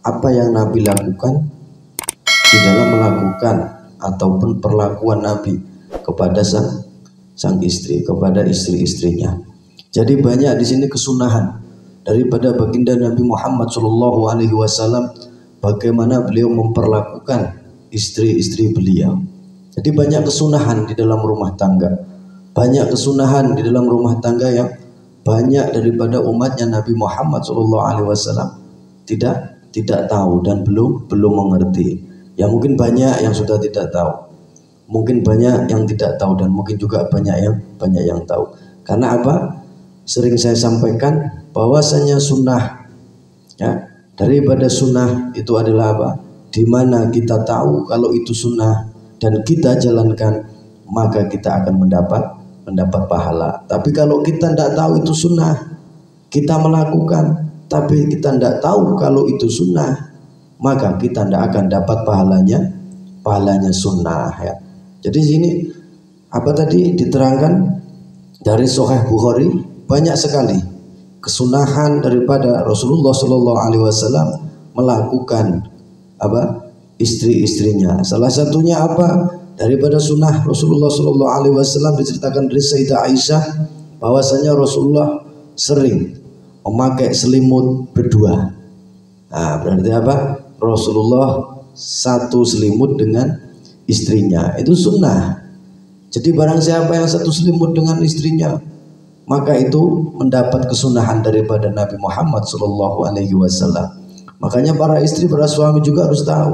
apa yang Nabi lakukan di dalam melakukan ataupun perlakuan Nabi kepada sang istri, kepada istri-istrinya. Jadi banyak di sini kesunahan daripada baginda Nabi Muhammad SAW, bagaimana beliau memperlakukan istri-istri beliau. Jadi banyak kesunahan di dalam rumah tangga, banyak kesunahan di dalam rumah tangga yang banyak daripada umatnya Nabi Muhammad SAW tidak tahu dan belum mengerti. Ya mungkin banyak yang sudah tidak tahu, mungkin banyak yang tidak tahu, dan mungkin juga banyak yang tahu. Karena apa? Sering saya sampaikan bahwasanya sunnah, ya, daripada sunnah itu adalah apa? Di mana kita tahu kalau itu sunnah dan kita jalankan, maka kita akan mendapat pahala. Tapi kalau kita tidak tahu itu sunnah, kita melakukan tapi kita tidak tahu kalau itu sunnah, maka kita tidak akan dapat pahalanya sunnah, ya. Jadi sini apa tadi diterangkan dari Sahih Bukhari, banyak sekali kesunahan daripada Rasulullah SAW melakukan apa istri-istrinya. Salah satunya apa? Daripada sunnah Rasulullah SAW diceritakan dari Sayyidah Aisyah bahwasanya Rasulullah sering memakai selimut berdua. Nah, berarti apa? Rasulullah satu selimut dengan istrinya, itu sunnah. Jadi barang siapa yang satu selimut dengan istrinya, maka itu mendapat kesunahan daripada Nabi Muhammad SAW. Makanya para istri, para suami juga harus tahu.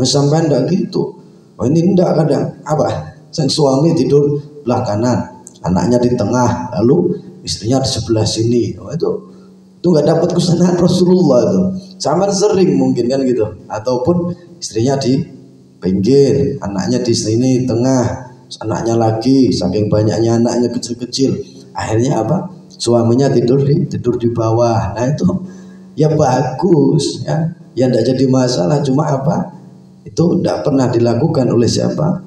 Sampai enggak gitu. Oh, ini enggak kadang apa? Sang suami tidur belah kanan, anaknya di tengah, lalu istrinya di sebelah sini. Oh, itu nggak dapat kesunahan Rasulullah itu. Sama sering mungkin kan gitu, ataupun istrinya di pinggir, anaknya di sini tengah, anaknya lagi, saking banyaknya anaknya kecil-kecil, akhirnya apa? Suaminya tidur di bawah. Nah itu ya bagus, ya, yang tidak jadi masalah. Cuma apa? Itu tidak pernah dilakukan oleh siapa?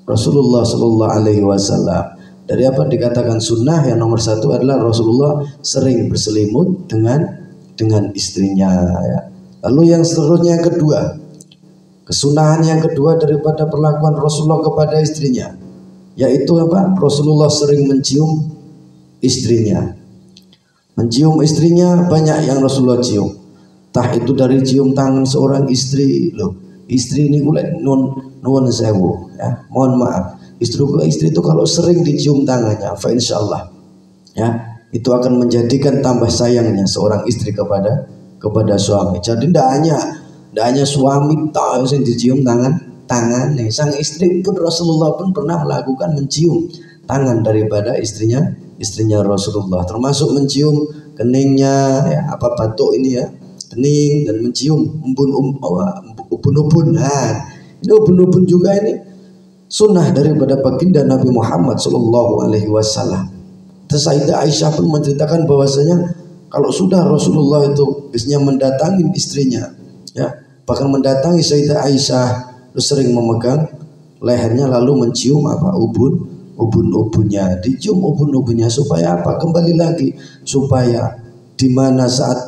Rasulullah SAW. Dari apa dikatakan sunnah, yang nomor satu adalah Rasulullah sering berselimut dengan istrinya, ya. Lalu yang seterusnya, yang kedua, kesunahan yang kedua daripada perlakuan Rasulullah kepada istrinya, yaitu apa? Rasulullah sering mencium istrinya. Mencium istrinya banyak yang Rasulullah cium. Tah itu dari cium tangan seorang istri, loh. Istri ini kulit nuwun sewu, ya. Mohon maaf. Istri itu kalau sering dicium tangannya, fa insyaallah, ya, itu akan menjadikan tambah sayangnya seorang istri kepada suami. Jadi tidak hanya suami tahu yang dicium tangan nih, sang istri pun Rasulullah pun pernah melakukan mencium tangan daripada istrinya Rasulullah, termasuk mencium keningnya, ya, apa batuk ini, ya, kening, dan mencium ubun-ubun. Nah, ini ubun-ubun juga ini sunnah daripada baginda Nabi Muhammad SAW. Sayyidah Aisyah pun menceritakan bahwasanya kalau sudah Rasulullah itu biasanya mendatangi istrinya, ya, bahkan mendatangi Sayyidah Aisyah, terus sering memegang lehernya lalu mencium apa? Ubun-ubunnya, dicium ubun-ubunnya supaya apa? Kembali lagi supaya di mana saat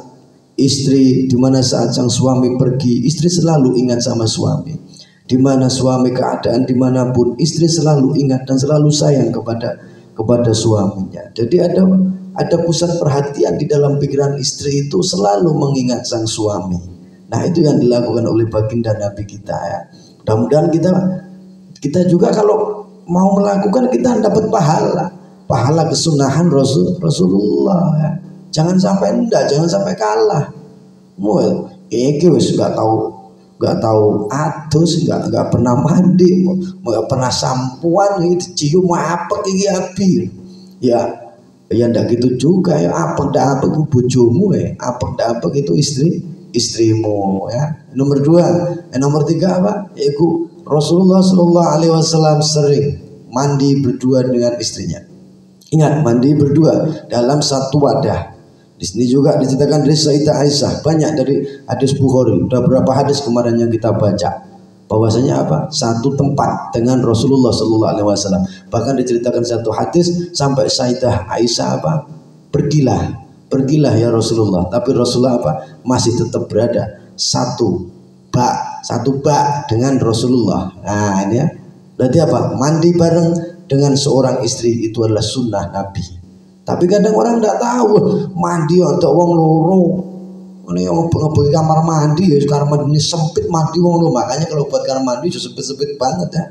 sang suami pergi, istri selalu ingat sama suami. Di mana suami keadaan dimanapun, istri selalu ingat dan selalu sayang kepada suaminya. Jadi ada pusat perhatian di dalam pikiran istri itu selalu mengingat sang suami. Nah itu yang dilakukan oleh baginda Nabi kita, ya. Mudah-mudahan kita juga kalau mau melakukan, kita dapat pahala kesunahan Rasulullah, ya. Jangan sampai kalah. Iki wis nggak tahu atus, nggak pernah mandi, nggak pernah sampuan, itu cium apa iki api, ya ndak gitu juga, ya. Apa itu bojomu, ya. Apa itu istrimu, ya. Nomor tiga apa? Yaitu Rasulullah SAW sering mandi berdua dengan istrinya. Ingat, mandi berdua dalam satu wadah. Di sini juga diceritakan dari Sayyidah Aisyah, banyak dari hadis Bukhari. Udah berapa hadis kemarin yang kita baca, bahwasanya apa? Satu tempat dengan Rasulullah SAW. Bahkan diceritakan satu hadis sampai Sayyidah Aisyah apa? Pergilah ya Rasulullah. Tapi Rasulullah apa? Masih tetap berada satu bak dengan Rasulullah. Nah ini ya, berarti apa? Mandi bareng dengan seorang istri itu adalah sunnah Nabi. Tapi kadang orang tidak tahu, mandi untuk wong loro. Ini yang ngebuka kamar mandi ya, kamar mandi ini sempit, mandi wong loro. Makanya kalau buat kamar mandi itu sempit-sempit banget ya.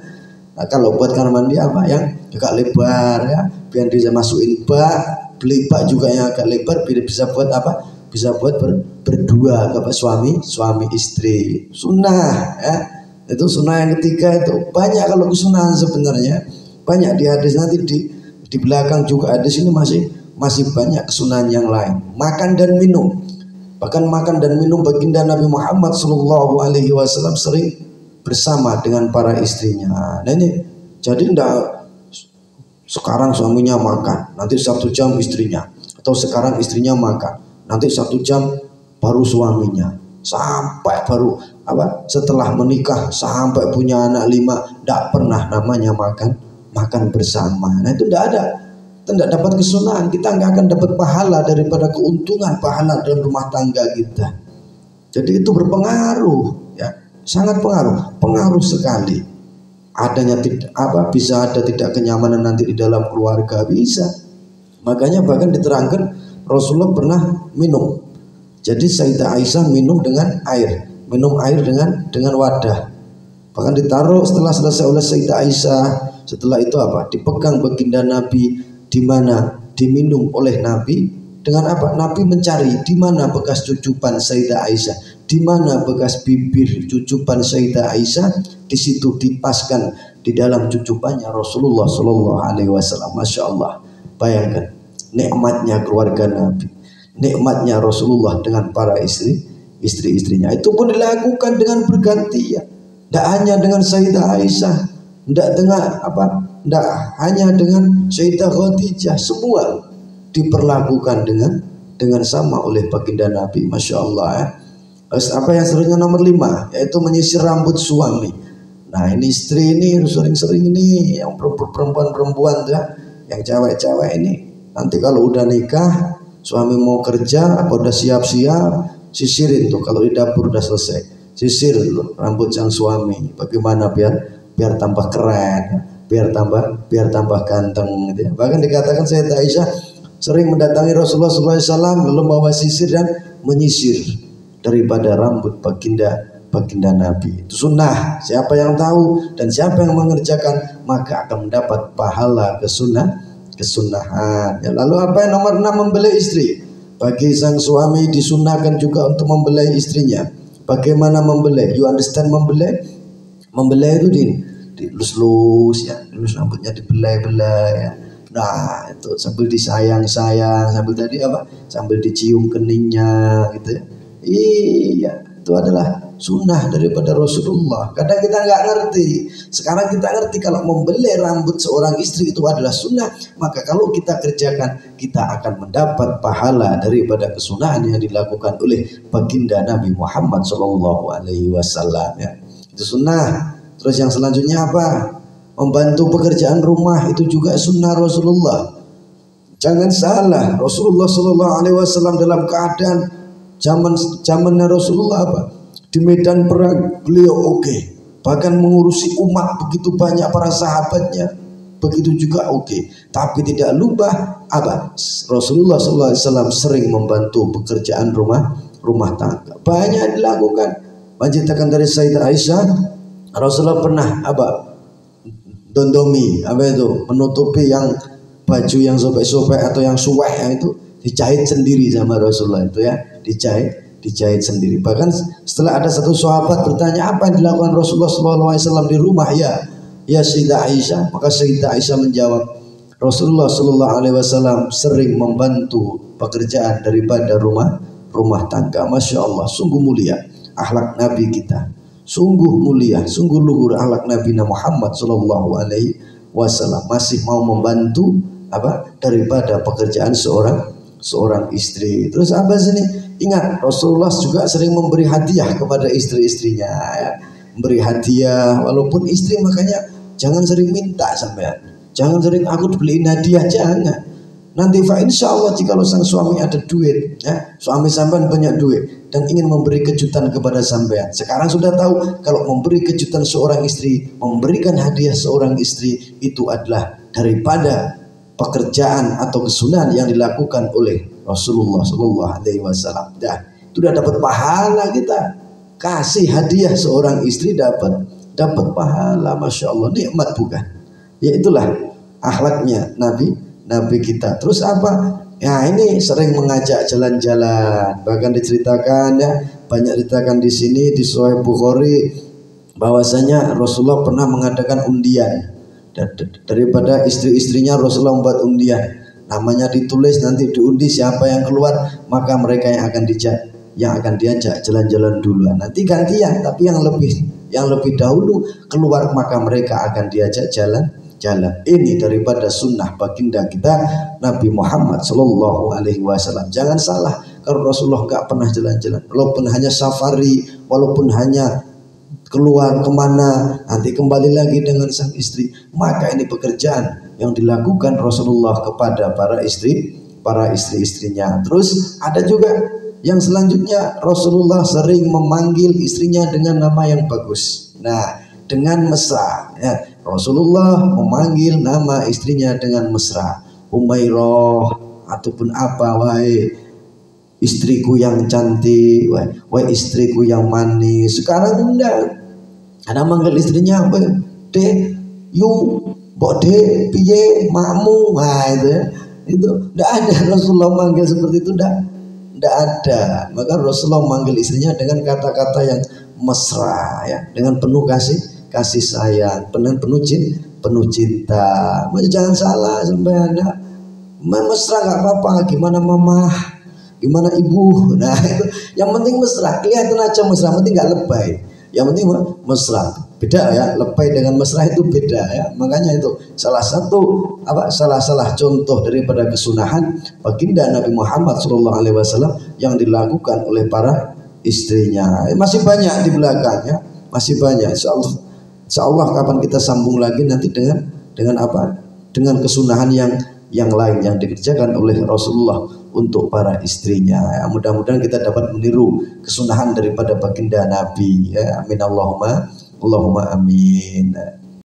Nah, kalau buat kamar mandi apa yang agak lebar ya, biar bisa masukin bak, beli bak juga yang agak lebar, biar bisa buat apa? Bisa buat berdua, apa, suami istri. Sunnah ya. Itu sunnah yang ketiga. Itu banyak kalau kesunahan sebenarnya, banyak di hadis, nanti di belakang juga hadis ini masih banyak kesunahan yang lain. Makan dan minum, bahkan makan dan minum baginda Nabi Muhammad SAW sering bersama dengan para istrinya. Nah ini jadi ndak sekarang suaminya makan, nanti 1 jam istrinya, atau sekarang istrinya makan, nanti 1 jam baru suaminya, sampai baru apa? Setelah menikah sampai punya anak 5, tidak pernah namanya makan bersama. Nah itu tidak ada, kita tidak dapat kesunahan, kita nggak akan dapat pahala daripada keuntungan pahala dalam rumah tangga kita. Jadi itu berpengaruh, ya, sangat pengaruh sekali. Adanya bisa ada tidak kenyamanan nanti di dalam keluarga, bisa. Makanya bahkan diterangkan Rasulullah pernah minum. Jadi Sayyidah Aisyah minum dengan air, dengan wadah. Bahkan ditaruh setelah selesai oleh Sayyidah Aisyah. Setelah itu apa? Dipegang baginda Nabi, di mana diminum oleh Nabi. Dengan apa? Nabi mencari di mana bekas cucupan Sayyidah Aisyah, di mana bekas bibir cucupan Sayyidah Aisyah, di situ dipaskan di dalam cucupannya Rasulullah Shallallahu Alaihi Wasallam. Masya Allah, bayangkan nikmatnya keluarga Nabi, nikmatnya Rasulullah dengan para istri-istrinya. Itu pun dilakukan dengan bergantian, tidak hanya dengan Sayyidah Aisyah, tidak hanya dengan Sayyidah Khadijah, semua diperlakukan dengan sama oleh baginda Nabi. Masya Allah ya. Apa yang selanjutnya nomor 5, yaitu menyisir rambut suami. Nah ini istri ini sering-sering ini yang perempuan ya, yang cewek-cewek ini nanti kalau udah nikah, suami mau kerja apa udah siap-siap, sisirin tuh kalau di dapur udah selesai, sisir dulu rambut sang suami. Bagaimana biar tambah keren, biar tambah ganteng gitu ya. Bahkan dikatakan Sayyidah Aisyah sering mendatangi Rasulullah SAW lalu membawa sisir dan menyisir daripada rambut baginda Nabi. Itu sunnah. Siapa yang tahu dan siapa yang mengerjakan maka akan mendapat pahala kesunahan. Ya, lalu apa yang nomor 6, membelai istri. Bagi sang suami disunnahkan juga untuk membelai istrinya. Bagaimana membelai? You understand membelai? Membelai itu dilus-lus ya, dilus rambutnya dibelai-belai ya. Nah itu sambil disayang-sayang, sambil dicium keningnya gitu ya. Iya, itu adalah sunnah daripada Rasulullah. Kadang kita nggak ngerti. Sekarang kita ngerti kalau membelai rambut seorang istri itu adalah sunnah. Maka kalau kita kerjakan, kita akan mendapat pahala daripada kesunahan yang dilakukan oleh baginda Nabi Muhammad SAW ya. Itu sunnah. Terus yang selanjutnya apa? Membantu pekerjaan rumah, itu juga sunnah Rasulullah. Jangan salah, Rasulullah Shallallahu Alaihi Wasallam dalam keadaan zamannya Rasulullah apa? Di medan perang beliau bahkan mengurusi umat begitu banyak, para sahabatnya begitu juga tapi tidak lupa apa? Rasulullah Shallallahu Alaihi Wasallam sering membantu pekerjaan rumah tangga. Banyak dilakukan. Menceritakan dari Sayyidah Aisyah, Rasulullah pernah dondomi, menutupi yang baju yang sobek-sobek atau yang suweh yang itu dijahit sendiri sama Rasulullah itu ya, dijahit sendiri. Bahkan setelah ada satu sahabat bertanya apa yang dilakukan Rasulullah SAW di rumah ya Sayyidah Aisyah, maka Sayyidah Aisyah menjawab, Rasulullah SAW sering membantu pekerjaan daripada rumah tangga. Masya Allah, sungguh mulia akhlak Nabi kita. Sungguh mulia, sungguh luhur akhlak Nabi Muhammad Sallallahu Alaihi Wasallam, masih mau membantu daripada pekerjaan seorang istri. Terus apa sini? Ingat Rasulullah juga sering memberi hadiah kepada istri-istrinya ya. Memberi hadiah walaupun istri, makanya jangan sering minta sampean. Jangan sering aku dibeliin hadiah, jangan. Nanti insya Allah jika sang suami ada duit ya, suami sampean banyak duit, dan ingin memberi kejutan kepada sampean. Sekarang sudah tahu kalau memberi kejutan seorang istri, memberikan hadiah seorang istri itu adalah daripada pekerjaan atau kesunahan yang dilakukan oleh Rasulullah Shallallahu Alaihi Wasallam. Itu udah dapat pahala kita. Kasih hadiah seorang istri dapat pahala, masya Allah, nikmat bukan? Ya itulah akhlaknya Nabi kita. Terus apa? Ya ini sering mengajak jalan-jalan. Bahkan diceritakan ya, banyak diceritakan di sini di Sahih Bukhari bahwasanya Rasulullah pernah mengadakan undian. Daripada istri-istrinya Rasulullah membuat undian. Namanya ditulis, nanti diundi siapa yang keluar, maka mereka yang akan diajak jalan-jalan duluan. Nanti gantian, tapi yang lebih dahulu keluar maka mereka akan diajak jalan. Ini daripada sunnah baginda kita Nabi Muhammad Sallallahu Alaihi Wasallam. Jangan salah, kalau Rasulullah nggak pernah jalan-jalan, walaupun hanya safari, walaupun hanya keluar kemana, nanti kembali lagi dengan sang istri, maka ini pekerjaan yang dilakukan Rasulullah kepada para istri-istrinya. Terus ada juga yang selanjutnya, Rasulullah sering memanggil istrinya dengan nama yang bagus. Nah, dengan mesra ya. Rasulullah memanggil nama istrinya dengan mesra. Umairah ataupun apa, wahai istriku yang cantik, wahai istriku yang manis. Sekarang enggak. Ada manggil istrinya apa? De, yu, bode, piye, makmu. Nah itu enggak ada. Rasulullah manggil seperti itu enggak ada. Maka Rasulullah manggil istrinya dengan kata-kata yang mesra ya, dengan penuh kasih sayang, penuh cinta. Jangan salah sampai ada mesra nggak apa-apa. Gimana mama, gimana ibu. Nah itu yang penting mesra, kelihatan aja mesra, penting nggak lebay. Yang penting mesra. Beda ya, lebay dengan mesra itu beda ya. Makanya itu salah contoh daripada kesunahan baginda Nabi Muhammad SAW yang dilakukan oleh para istrinya. Masih banyak di belakangnya, masih banyak. Insya Allah kapan kita sambung lagi nanti dengan apa? Dengan kesunahan yang lain yang dikerjakan oleh Rasulullah untuk para istrinya. Ya, mudah-mudahan kita dapat meniru kesunahan daripada baginda Nabi. Ya, amin Allahumma amin.